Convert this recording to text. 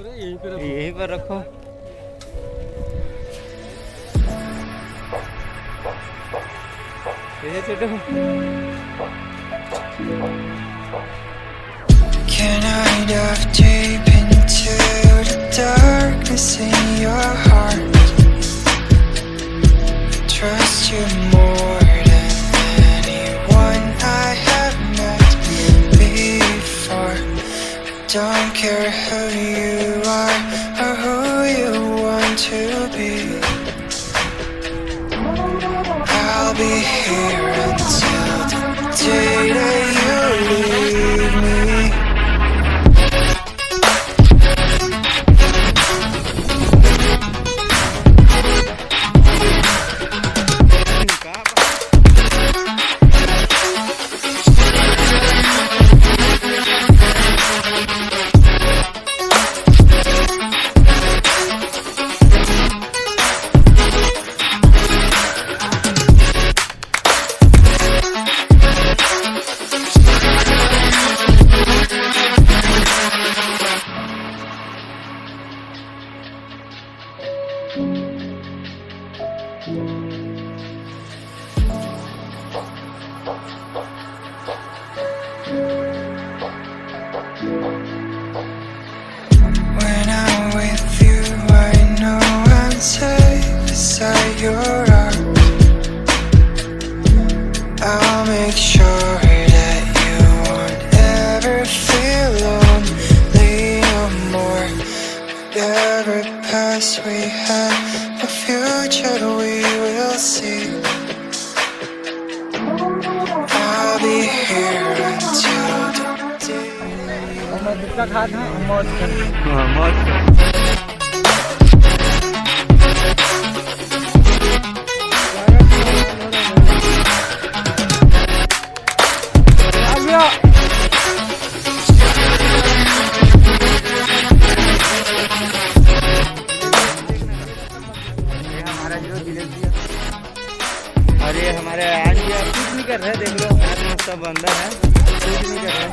यहीं पर रखो। ये छोटू। Can I dive deep into the darkness in your heart? Trust you more than anyone I have met before. Don't care who you are or who you want to be. I'll be here until the day that you leave me. When I'm with you, I know I'm safe beside your arms. I'll make sure that you won't ever feel lonely no more. Whatever past we had, the future we will see. I'll be here until the day. मैं जितना खा था मौज कर। हाँ मौज कर। हमारा जो जिलेबी है और ये हमारे आज ये कुछ नहीं कर रहे, देख लो हाथ में सब अंदर है, कुछ नहीं कर रहे।